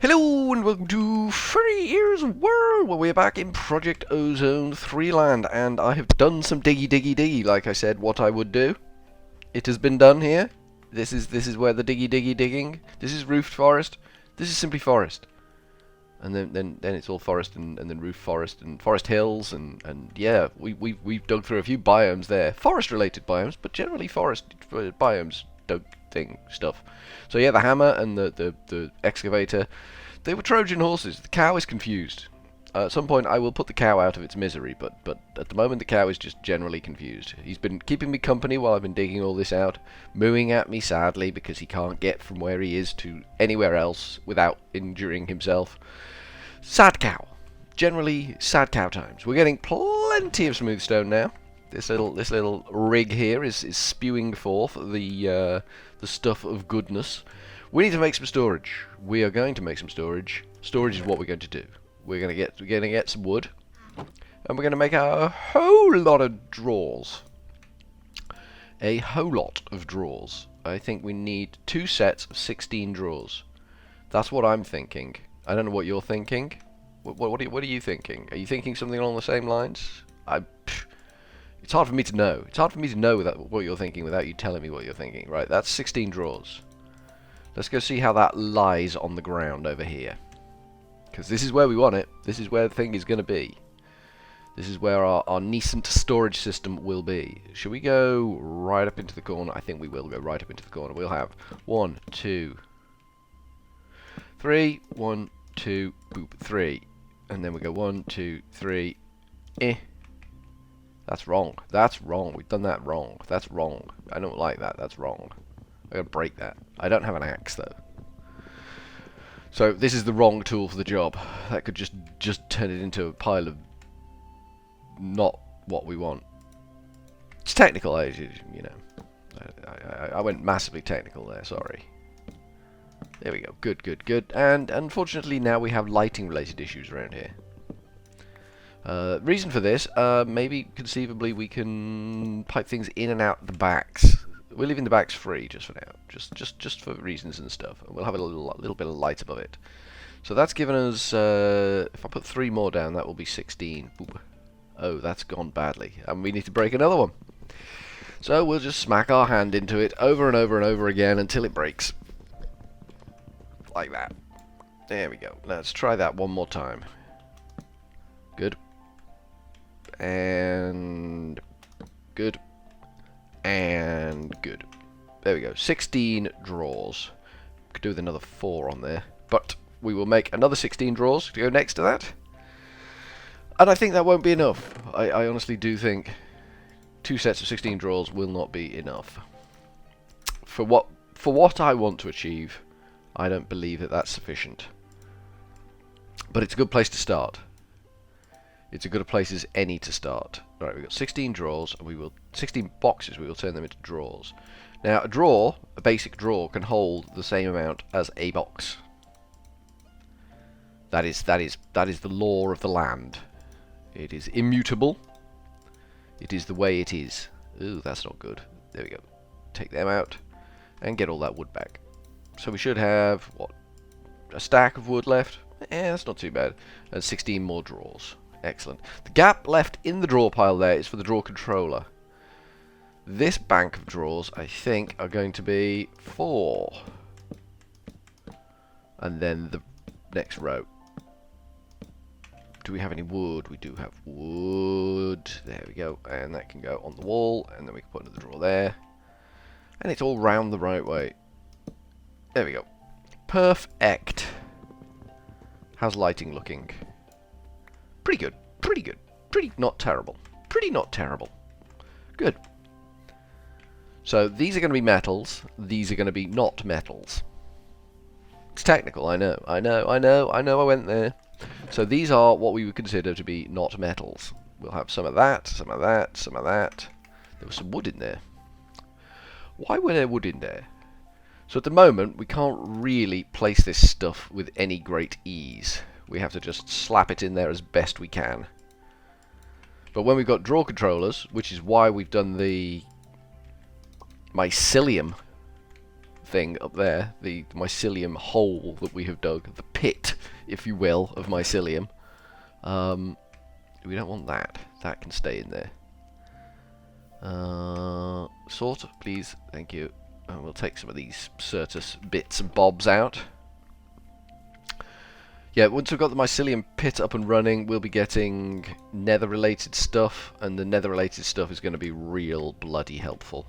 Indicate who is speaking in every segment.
Speaker 1: Hello and welcome to Furryearsworld, where we're back in Project Ozone 3 land, and I have done some diggy like I said what I would do. It has been done here. This is where the digging. This is roofed forest. This is simply forest. And then it's all forest and then roof forest and forest hills and yeah, we've dug through a few biomes there. Forest related biomes, but generally forest biomes don't thing stuff. So yeah, the hammer and the excavator, they were Trojan horses. The cow is confused. At some point I will put the cow out of its misery, but at the moment the cow is just generally confused. He's been keeping me company while I've been digging all this out, mooing at me sadly because he can't get from where he is to anywhere else without injuring himself. Sad cow. Generally sad cow times. We're getting plenty of smooth stone now. This little rig here is spewing forth the stuff of goodness. We need to make some storage. We are going to make some storage. Storage is what we're going to do. We're gonna get some wood, and we're gonna make a whole lot of drawers. A whole lot of drawers. I think we need 2 sets of 16 drawers. That's what I'm thinking. I don't know what you're thinking. What are you thinking? Are you thinking something along the same lines? It's hard for me to know. It's hard for me to know what you're thinking without you telling me what you're thinking. Right, that's 16 drawers. Let's go see how that lies on the ground over here. Because this is where we want it. This is where the thing is going to be. This is where our nascent storage system will be. Should we go right up into the corner? I think we will go right up into the corner. We'll have 1, 2, 3. 1, 2, boop, 3. And then we go 1, 2, 3. That's wrong. That's wrong. We've done that wrong. That's wrong. I don't like that. That's wrong. I gotta break that. I don't have an axe though. So this is the wrong tool for the job. That could just turn it into a pile of not what we want. It's technical, you know. I went massively technical there. Sorry. There we go. Good. And unfortunately now we have lighting related issues around here. Reason for this, maybe conceivably we can pipe things in and out the backs. We're leaving the backs free just for now, just for reasons and stuff. And we'll have a little bit of light above it. So that's given us, if I put 3 more down, that will be 16. Boop. Oh, that's gone badly, and we need to break another one. So we'll just smack our hand into it over and over and over again until it breaks. Like that. There we go. Let's try that one more time. Good. And good. And good. There we go. 16 drawers. Could do with another 4 on there. But we will make another 16 drawers to go next to that. And I think that won't be enough. I honestly do think 2 sets of 16 drawers will not be enough. For what I want to achieve, I don't believe that that's sufficient. But it's a good place to start. It's as good a place as any to start. Right, we've got 16 drawers, and 16 boxes, we will turn them into drawers. Now, a basic drawer, can hold the same amount as a box. That is the law of the land. It is immutable. It is the way it is. Ooh, that's not good. There we go. Take them out, and get all that wood back. So we should have, what, a stack of wood left? That's not too bad. And 16 more drawers. Excellent. The gap left in the drawer pile there is for the drawer controller. This bank of drawers, I think, are going to be 4. And then the next row. Do we have any wood? We do have wood. There we go. And that can go on the wall. And then we can put another drawer there. And it's all round the right way. There we go. Perfect. How's lighting looking? Pretty good. Pretty not terrible. Pretty not terrible. Good. So these are going to be metals. These are going to be not metals. It's technical, I know. I went there. So these are what we would consider to be not metals. We'll have some of that, some of that, some of that. There was some wood in there. Why were there wood in there? So at the moment, we can't really place this stuff with any great ease. We have to just slap it in there as best we can. But when we've got drawer controllers, which is why we've done the mycelium thing up there, the mycelium hole that we have dug, the pit, if you will, of mycelium. We don't want that. That can stay in there. Sort, please. Thank you. And we'll take some of these Certus bits and bobs out. Yeah, once we've got the mycelium pit up and running, we'll be getting nether-related stuff, and the nether-related stuff is going to be real bloody helpful.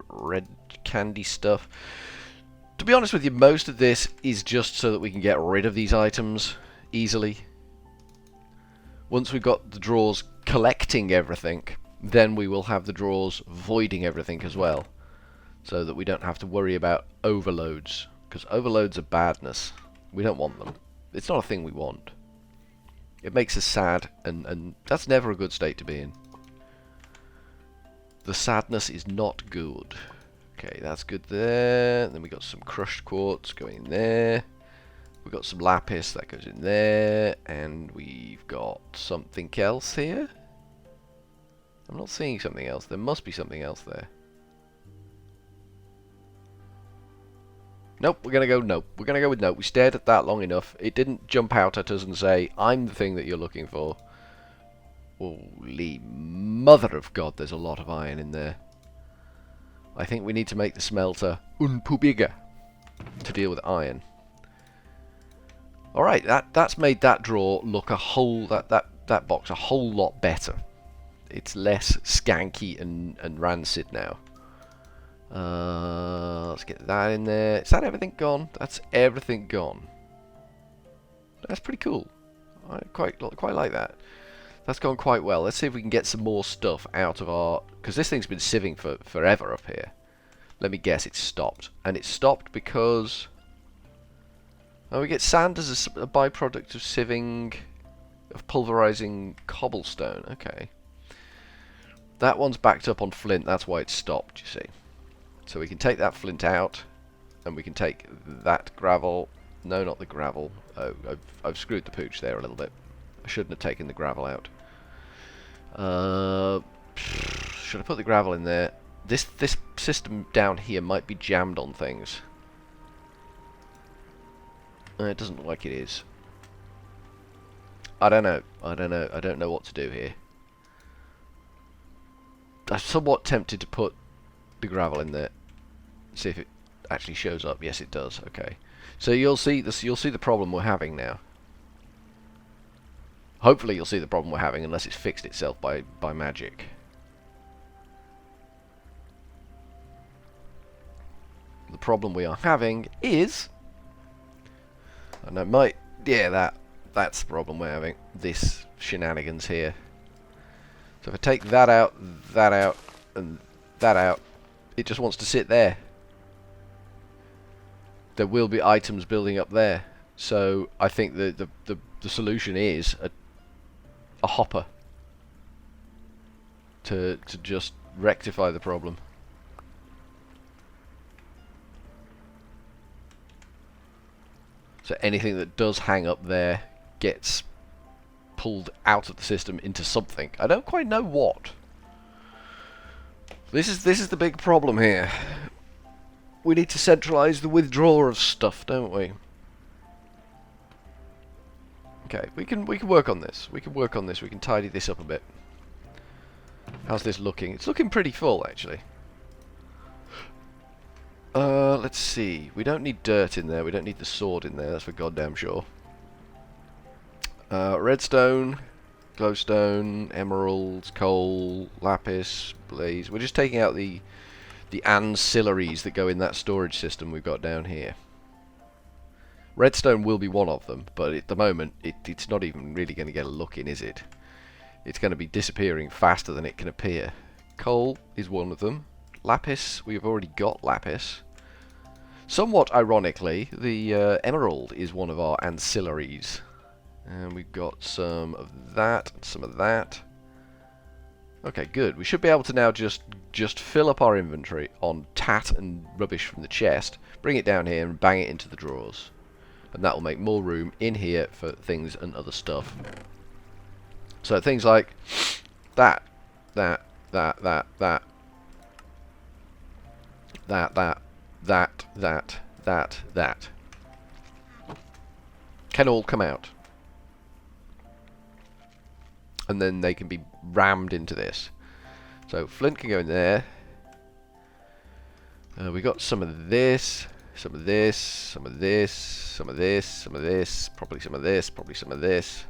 Speaker 1: Red candy stuff. To be honest with you, most of this is just so that we can get rid of these items easily. Once we've got the drawers collecting everything, then we will have the drawers voiding everything as well, so that we don't have to worry about overloads, because overloads are badness. We don't want them. It's not a thing we want. It makes us sad, and that's never a good state to be in. The sadness is not good. Okay, that's good there. Then we got some crushed quartz going in there. We've got some lapis that goes in there, and we've got something else here. I'm not seeing something else. There must be something else there. Nope, we're going to go nope. We're going to go with nope. We stared at that long enough. It didn't jump out at us and say, I'm the thing that you're looking for. Holy mother of God, there's a lot of iron in there. I think we need to make the smelter un peu bigger to deal with iron. Alright, that's made that drawer look a whole, that box a whole lot better. It's less skanky and rancid now. Let's get that in there. Is that everything gone? That's everything gone. That's pretty cool. I quite like that. That's gone quite well. Let's see if we can get some more stuff out of our... because this thing's been sieving for forever up here. Let me guess, it's stopped. And it's stopped because... oh, we get sand as a byproduct of sieving... of pulverizing cobblestone. Okay. That one's backed up on flint. That's why it's stopped, you see. So we can take that flint out, and we can take that gravel. No, not the gravel. Oh, I've screwed the pooch there a little bit. I shouldn't have taken the gravel out. Should I put the gravel in there? This system down here might be jammed on things. It doesn't look like it is. I don't know. I don't know what to do here. I'm somewhat tempted to put the gravel in there. See if it actually shows up. Yes, it does. Okay. So you'll see this. You'll see the problem we're having now. Hopefully, you'll see the problem we're having, unless it's fixed itself by magic. The problem we are having is, and I might, yeah, that's the problem we're having. This shenanigans here. So if I take that out, and that out, it just wants to sit there. There will be items building up there. So I think the solution is a hopper to just rectify the problem. So anything that does hang up there gets pulled out of the system into something. I don't quite know what. This is the big problem here. We need to centralize the withdrawal of stuff, don't we? Okay, we can work on this. We can work on this. We can tidy this up a bit. How's this looking? It's looking pretty full, actually. Let's see. We don't need dirt in there. We don't need the sword in there. That's for goddamn sure. Redstone, glowstone, emeralds, coal, lapis, blaze. We're just taking out the ancillaries that go in that storage system we've got down here. Redstone will be one of them, but at the moment it's not even really going to get a look in, is it? It's going to be disappearing faster than it can appear. Coal is one of them. Lapis, we've already got lapis. Somewhat ironically, the emerald is one of our ancillaries. And we've got some of that and some of that. Okay, good. We should be able to now just fill up our inventory on tat and rubbish from the chest, bring it down here and bang it into the drawers. And that will make more room in here for things and other stuff. So things like that, that can all come out. And then they can be rammed into this. So flint can go in there. We got some of this, some of this, some of this, some of this, some of this, probably some of this, probably some of this.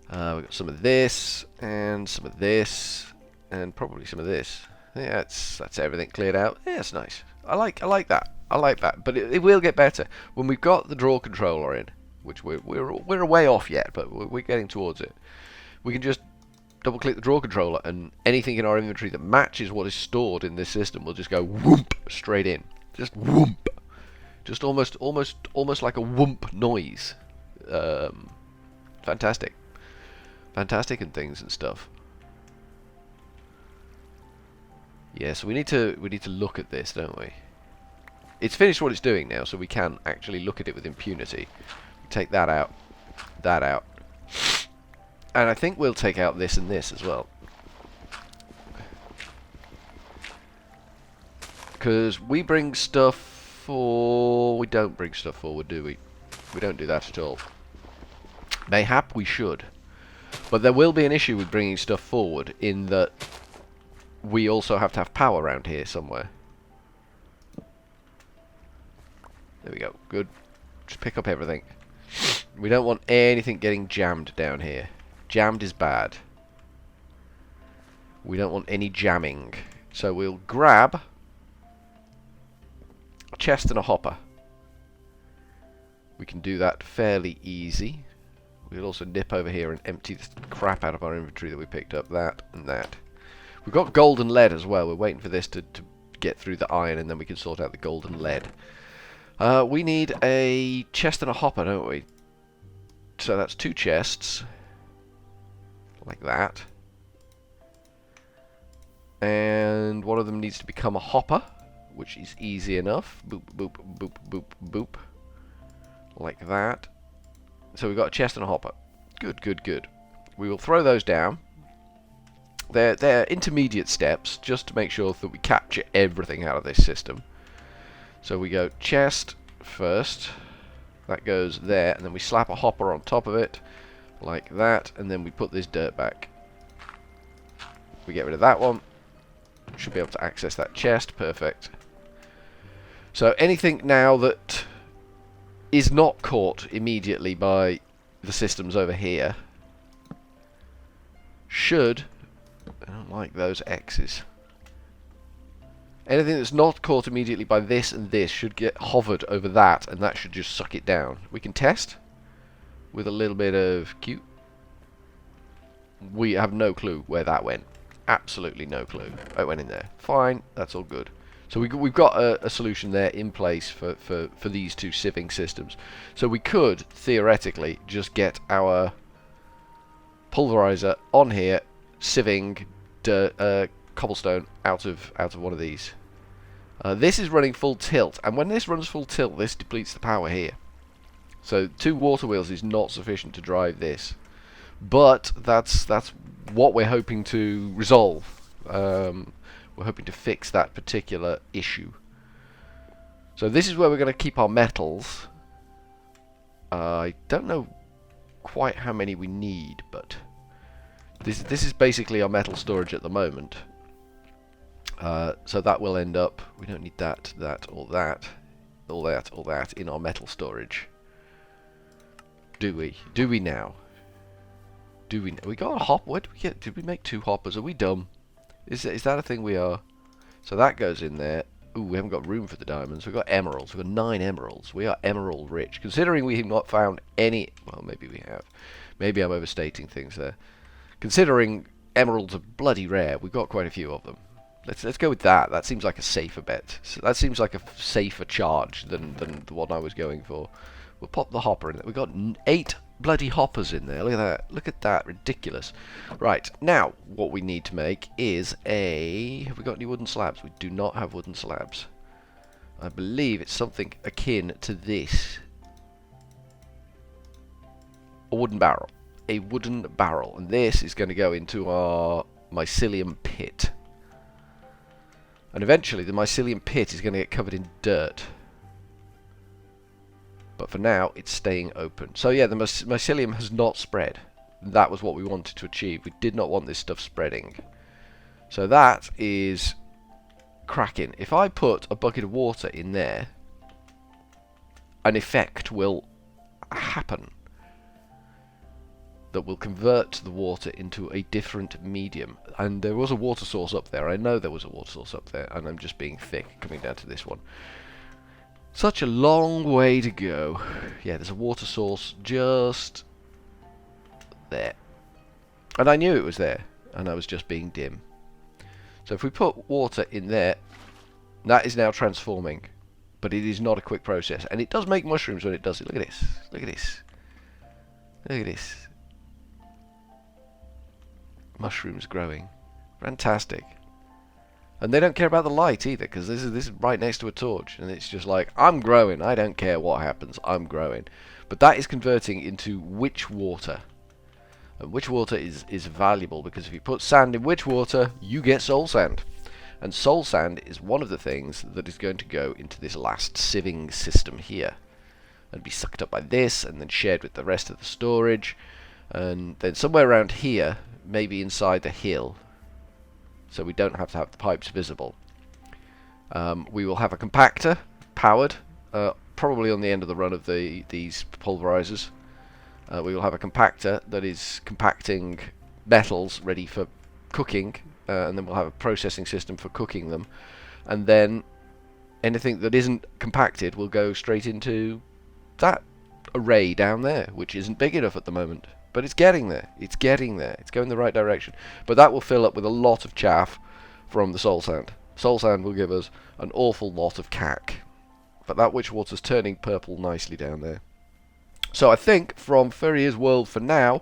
Speaker 1: We got some of this, and some of this, and probably some of this. Yeah, that's everything cleared out. Yeah, it's nice. I like that. I like that. But it will get better when we've got the draw controller in, which we're a way off yet, but we're getting towards it. We can just double click the draw controller, and anything in our inventory that matches what is stored in this system will just go whoomp straight in. Just whoomp. Just almost like a whoomp noise. Fantastic. Fantastic and things and stuff. Yeah, so we need to look at this, don't we? It's finished what it's doing now, so we can actually look at it with impunity. Take that out, and I think we'll take out this and this as well, because we bring stuff for. We don't bring stuff forward, do we? We don't do that at all. Mayhap we should, but there will be an issue with bringing stuff forward in that we also have to have power around here somewhere. There we go. Good. Just pick up everything. We don't want anything getting jammed down here. Jammed is bad. We don't want any jamming. So we'll grab a chest and a hopper. We can do that fairly easy. We'll also nip over here and empty the crap out of our inventory that we picked up. That and that. We've got gold and lead as well. We're waiting for this to get through the iron, and then we can sort out the gold and lead. We need a chest and a hopper, don't we? So that's 2 chests. Like that. And one of them needs to become a hopper, which is easy enough. Boop, boop, boop, boop, boop. Like that. So we've got a chest and a hopper. Good, good, good. We will throw those down. They're intermediate steps, just to make sure that we capture everything out of this system. So we go chest first. That goes there, and then we slap a hopper on top of it, like that, and then we put this dirt back. We get rid of that one. Should be able to access that chest. Perfect. So anything now that is not caught immediately by the systems over here should... I don't like those X's. Anything that's not caught immediately by this and this should get hovered over that, and that should just suck it down. We can test with a little bit of cute. We have no clue where that went. Absolutely no clue. It went in there. Fine, that's all good. So we've got a solution there in place for these 2 sieving systems. So we could, theoretically, just get our pulverizer on here, sieving cobblestone out of one of these. This is running full tilt, and when this runs full tilt, this depletes the power here. So 2 water wheels is not sufficient to drive this, but that's what we're hoping to resolve. We're hoping to fix that particular issue. So this is where we're going to keep our metals. I don't know quite how many we need, but this is basically our metal storage at the moment. So that will end up... We don't need that, or that, all that in our metal storage. Do we? Do we now? Do we? We got a hop. Where did we get? Did we make 2 hoppers? Are we dumb? Is that a thing we are? So that goes in there. Ooh, we haven't got room for the diamonds. We've got emeralds. We've got 9 emeralds. We are emerald rich. Considering we have not found any... Well, maybe we have. Maybe I'm overstating things there. Considering emeralds are bloody rare, we've got quite a few of them. Let's go with that. That seems like a safer bet. So that seems like a safer charge than the one I was going for. We'll pop the hopper in there. We've got 8 bloody hoppers in there. Look at that. Look at that. Ridiculous. Right. Now, what we need to make is a... Have we got any wooden slabs? We do not have wooden slabs. I believe it's something akin to this. A wooden barrel. A wooden barrel. And this is going to go into our mycelium pit. And eventually the mycelium pit is going to get covered in dirt. But for now, it's staying open. So yeah, the mycelium has not spread. That was what we wanted to achieve. We did not want this stuff spreading. So that is cracking. If I put a bucket of water in there, an effect will happen that will convert the water into a different medium. And there was a water source up there. I know there was a water source up there, and I'm just being thick coming down to this one. Such a long way to go. Yeah, there's a water source just there. And I knew it was there, and I was just being dim. So if we put water in there, that is now transforming. But it is not a quick process. And it does make mushrooms when it does it. Look at this. Look at this. Look at this. Mushrooms growing. Fantastic. And they don't care about the light either, because this is right next to a torch, and it's just like, I'm growing, I don't care what happens, I'm growing. But that is converting into witch water. And witch water is valuable, because if you put sand in witch water, you get soul sand. And soul sand is one of the things that is going to go into this last sieving system here. And be sucked up by this, and then shared with the rest of the storage. And then somewhere around here, maybe inside the hill, so we don't have to have the pipes visible. We will have a compactor, powered, probably on the end of the run of these pulverizers. We will have a compactor that is compacting metals ready for cooking, and then we'll have a processing system for cooking them. And then anything that isn't compacted will go straight into that array down there, which isn't big enough at the moment. But it's getting there. It's getting there. It's going the right direction. But that will fill up with a lot of chaff from the soul sand. Soul sand will give us an awful lot of cack. But that witch water's turning purple nicely down there. So I think from Furryearsworld for now,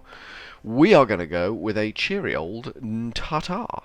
Speaker 1: we are going to go with a cheery old ta-ta.